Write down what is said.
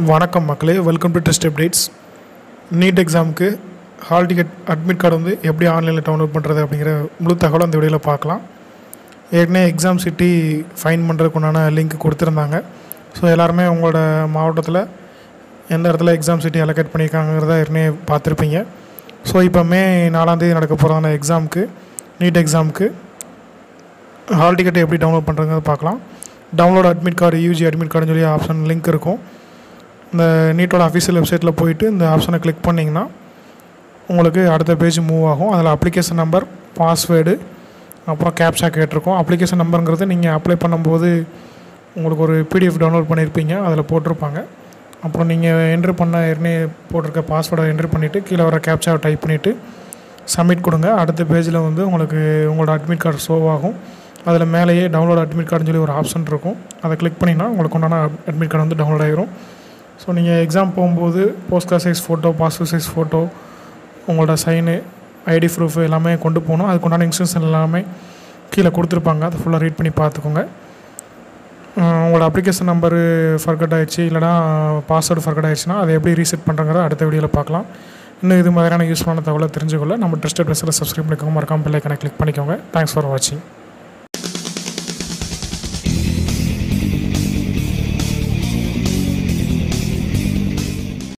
வணக்கம் மக்களே, welcome to test updates. NEET எக்ஸாமுக்கு ஹால் டிக்கெட் அட்மிட் கார்டு வந்து எப்படி ஆன்லைனில் டவுன்லோட் பண்ணுறது அப்படிங்கிற முழு தகவலை அந்த வீடியோவில் பார்க்கலாம். ஏற்கனவே எக்ஸாம் சிட்டி ஃபைன் பண்ணுறதுக்கு உண்டான லிங்க் கொடுத்துருந்தாங்க. ஸோ எல்லாருமே உங்களோட மாவட்டத்தில் எந்த இடத்துல எக்ஸாம் சிட்டி அலோகேட் பண்ணியிருக்காங்கிறத ஏற்கனவே பார்த்துருப்பீங்க. ஸோ இப்போ மே 4 நடக்க போகிறதான எக்ஸாமுக்கு, நீட் எக்ஸாமுக்கு ஹால் டிக்கெட்டை எப்படி டவுன்லோட் பண்ணுறதுங்கிறத பார்க்கலாம். Download admit card, UG admit கார்டுன்னு சொல்லி ஆப்ஷன் லிங்க் இருக்கும். இந்த நீட்டோட அஃபிஷியல் வெப்சைட்டில் போயிட்டு இந்த ஆப்ஷனை கிளிக் பண்ணிங்கன்னா உங்களுக்கு அடுத்த பேஜ் மூவ் ஆகும். அதில் அப்ளிகேஷன் நம்பர், பாஸ்வேர்டு, அப்புறம் கேப்சா கேட்டிருக்கோம். அப்ளிகேஷன் நம்பருங்கிறது நீங்கள் அப்ளை பண்ணும்போது உங்களுக்கு ஒரு பிடிஎஃப் டவுன்லோட் பண்ணியிருப்பீங்க, அதில் போட்டிருப்பாங்க. அப்புறம் நீங்கள் என்ட்ரு பண்ண ஏற்கனவே போட்டிருக்க பாஸ்வேர்டை என்ட்ரு பண்ணிவிட்டு கீழே வர கேப்சாவை டைப் பண்ணிவிட்டு சப்மிட் கொடுங்க. அடுத்த பேஜில் வந்து உங்களுக்கு உங்களோட அட்மிட் கார்டு ஷோ ஆகும். அதில் மேலேயே டவுன்லோட் அட்மிட் கார்டுன்னு சொல்லி ஒரு ஆப்ஷன் இருக்கும். அதை கிளிக் பண்ணிங்கன்னா உங்களுக்கு உண்டான அட்மிட் கார்டு வந்து டவுன்லோட் ஆகிரும். ஸோ நீங்கள் எக்ஸாம் போகும்போது post card size photo, passport size photo, உங்களோட சைனு, ஐடி ப்ரூஃப் எல்லாமே கொண்டு போகணும். அதுக்குண்டான இன்ஸ்ட்ரக்ஷன் எல்லாமே கீழே கொடுத்துருப்பாங்க. அதை ஃபுல்லாக ரீட் பண்ணி பார்த்துக்கோங்க. உங்களோட அப்ளிகேஷன் நம்பரு ஃபர்கட் ஆகிடுச்சு, இல்லைனா பாஸ்வேர்டு ஃபர்கட் ஆகிடுச்சுன்னா அதை எப்படி ரீசெட் பண்ணுறங்கிறத அடுத்த வீடியோவில் பார்க்கலாம். இன்னும் இது மாதிரியான யூஸ்ஃபுல்லான தகவலை தெரிஞ்சுக்கொள்ள நம்ம டெஸ்ட் அப்டேட்ஸில் சப்ஸ்கிரைப் பண்ணிக்கோங்க. மறக்காமல் பெல் ஐக்கானை கிளிக் பண்ணிக்கோங்க. தேங்க்ஸ் ஃபார் வாட்சிங்.